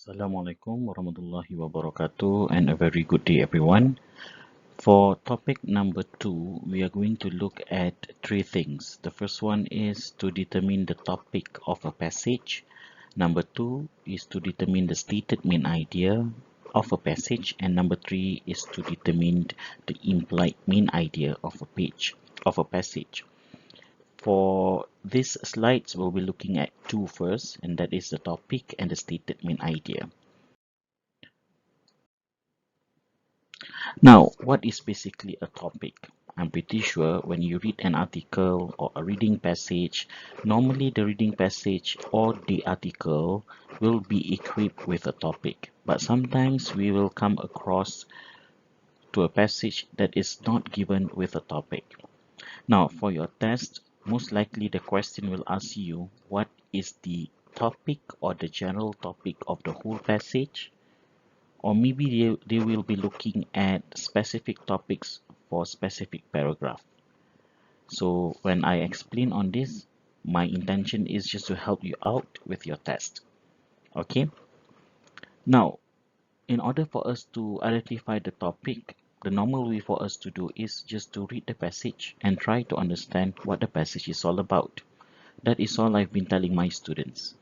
Assalamualaikum warahmatullahi wabarakatuh, and a very good day, everyone. For topic number 2, we are going to look at three things. The first one is to determine the topic of a passage. Number 2 is to determine the stated main idea of a passage, and number 3 is to determine the implied main idea of a passage. For these slides, we'll be looking at two first, and that is the topic and the stated main idea. Now, what is basically a topic? I'm pretty sure when you read an article or a reading passage, normally the reading passage or the article will be equipped with a topic. But sometimes we will come across to a passage that is not given with a topic. Now, for your test, most likely the question will ask you what is the topic or the general topic of the whole passage, or maybe they will be looking at specific topics for specific paragraph. So when I explain on this, my intention is just to help you out with your test. Okay, now in order for us to identify the topic, the normal way for us to do is just to read the passage and try to understand what the passage is all about. That is all I've been telling my students.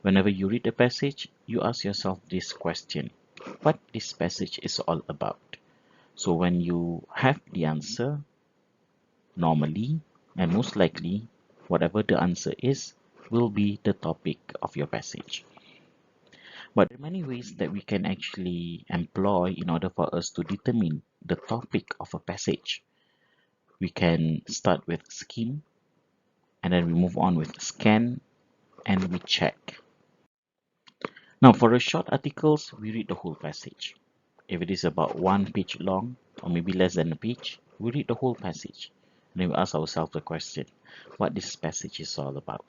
Whenever you read a passage, you ask yourself this question: what this passage is all about. So when you have the answer, normally and most likely, whatever the answer is, will be the topic of your passage. But there are many ways that we can actually employ in order for us to determine the topic of a passage. We can start with skim, and then we move on with scan, and we check. Now, for the short articles, we read the whole passage. If it is about 1 page long, or maybe less than a page, we read the whole passage. And then we ask ourselves the question, what this passage is all about.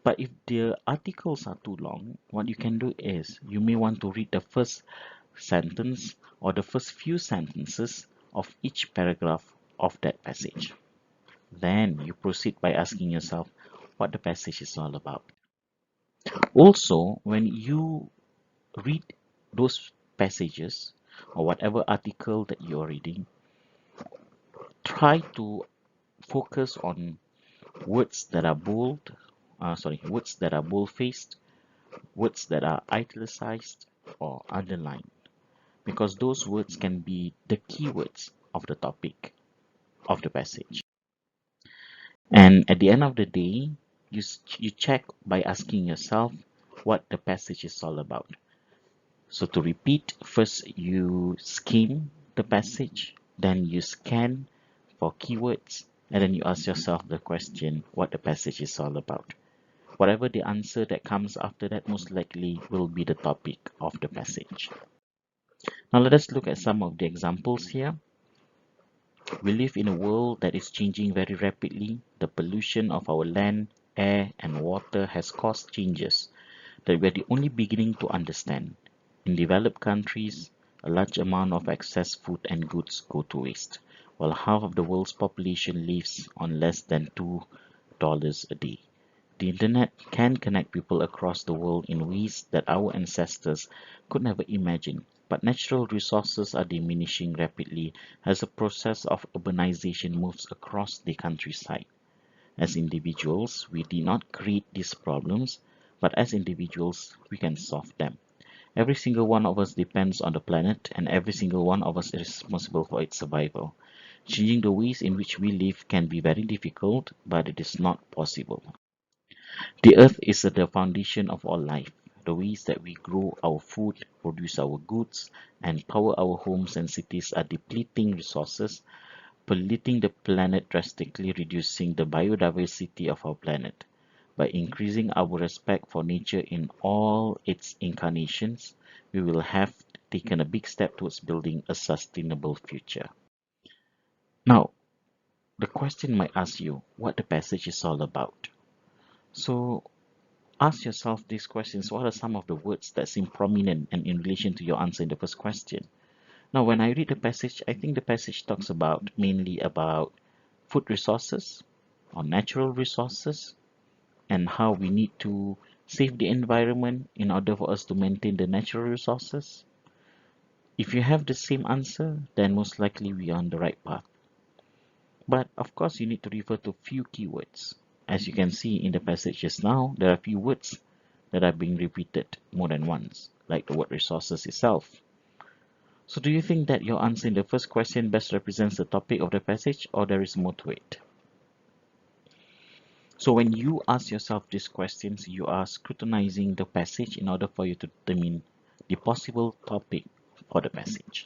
But if the articles are too long, what you can do is, you may want to read the first sentence or the first few sentences of each paragraph of that passage. Then you proceed by asking yourself what the passage is all about. Also, when you read those passages or whatever article that you're reading, try to focus on words that are words that are bold-faced, words that are italicized or underlined, because those words can be the keywords of the topic of the passage. And at the end of the day, you check by asking yourself what the passage is all about. So to repeat, first you skim the passage, then you scan for keywords, and then you ask yourself the question what the passage is all about. Whatever the answer that comes after that most likely will be the topic of the passage. Now let us look at some of the examples here. We live in a world that is changing very rapidly. The pollution of our land, air, and water has caused changes that we are the only beginning to understand. In developed countries, a large amount of excess food and goods go to waste, while half of the world's population lives on less than $2 a day. The internet can connect people across the world in ways that our ancestors could never imagine, but natural resources are diminishing rapidly as the process of urbanization moves across the countryside. As individuals, we did not create these problems, but as individuals, we can solve them. Every single one of us depends on the planet, and every single one of us is responsible for its survival. Changing the ways in which we live can be very difficult, but it is not possible. The earth is the foundation of all life. The ways that we grow our food, produce our goods, and power our homes and cities are depleting resources, polluting the planet, drastically reducing the biodiversity of our planet. By increasing our respect for nature in all its incarnations, we will have taken a big step towards building a sustainable future. Now, the question might ask you what the passage is all about. So, ask yourself these questions. What are some of the words that seem prominent and in relation to your answer in the first question? Now, when I read the passage, I think the passage talks about mainly about food resources or natural resources, and how we need to Save the environment in order for us to maintain the natural resources? If you have the same answer, then most likely we are on the right path. But of course, you need to refer to few keywords. As you can see in the passage just now, there are few words that are being repeated more than once, like the word resources itself. So do you think that your answer in the first question best represents the topic of the passage, or there is more to it? So when you ask yourself these questions, you are scrutinizing the passage in order for you to determine the possible topic for the passage.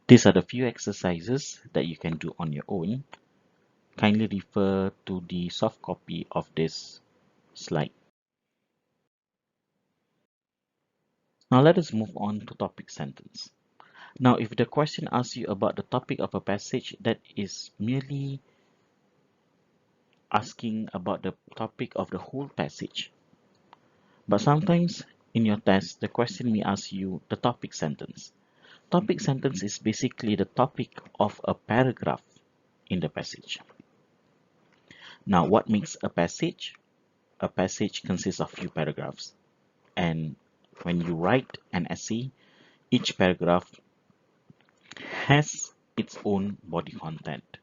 These are the few exercises that you can do on your own. Kindly refer to the soft copy of this slide. Now let us move on to topic sentence. Now, if the question asks you about the topic of a passage, that is merely asking about the topic of the whole passage. But sometimes in your test, the question may ask you the topic sentence. Topic sentence is basically the topic of a paragraph in the passage. Now, what makes a passage? A passage consists of few paragraphs. And when you write an essay, each paragraph has its own body content.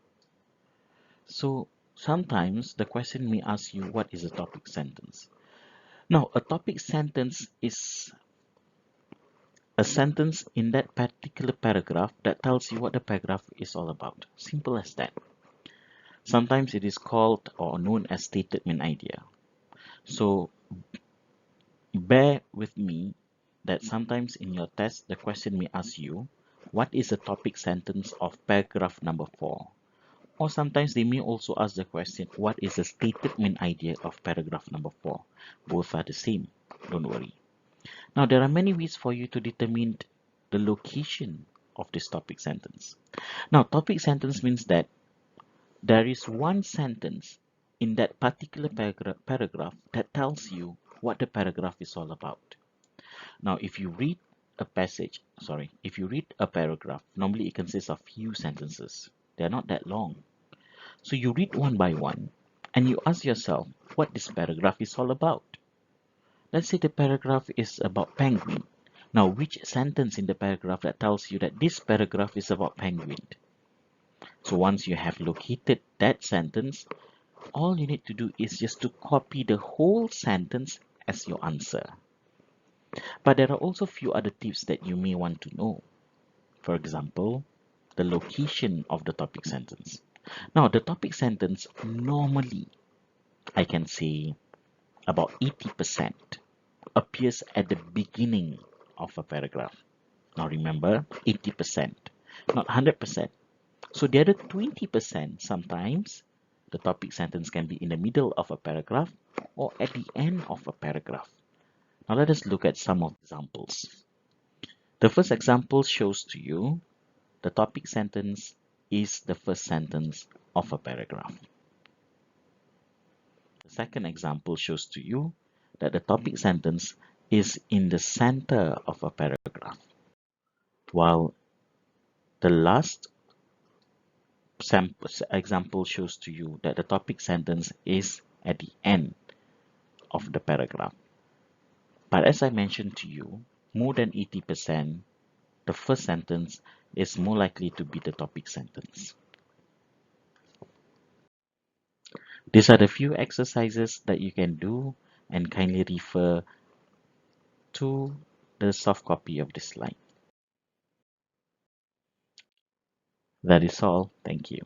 So sometimes the question may ask you what is a topic sentence. Now, a topic sentence is a sentence in that particular paragraph that tells you what the paragraph is all about. Simple as that. Sometimes it is called or known as stated main idea. So bear with me that sometimes in your test, the question may ask you, what is the topic sentence of paragraph number 4? Or sometimes they may also ask the question, what is the stated main idea of paragraph number 4? Both are the same, don't worry. Now, there are many ways for you to determine the location of this topic sentence. Now, topic sentence means that there is one sentence in that particular paragraph that tells you what the paragraph is all about. Now, if you read a paragraph, normally it consists of few sentences. They're not that long. So you read one by one and you ask yourself what this paragraph is all about. Let's say the paragraph is about penguin. Now, which sentence in the paragraph that tells you that this paragraph is about penguin? So once you have located that sentence, all you need to do is just to copy the whole sentence as your answer. But there are also few other tips that you may want to know. For example, the location of the topic sentence. Now, the topic sentence normally, I can say, about 80% appears at the beginning of a paragraph. Now remember, 80%, not 100%. So the other 20%, sometimes the topic sentence can be in the middle of a paragraph or at the end of a paragraph. Now let us look at some of the examples. The first example shows to you the topic sentence is the first sentence of a paragraph. The second example shows to you that the topic sentence is in the center of a paragraph, while the last example shows to you that the topic sentence is at the end of the paragraph. But as I mentioned to you, more than 80%, the first sentence is more likely to be the topic sentence. These are the few exercises that you can do, and kindly refer to the soft copy of this slide. That is all. Thank you.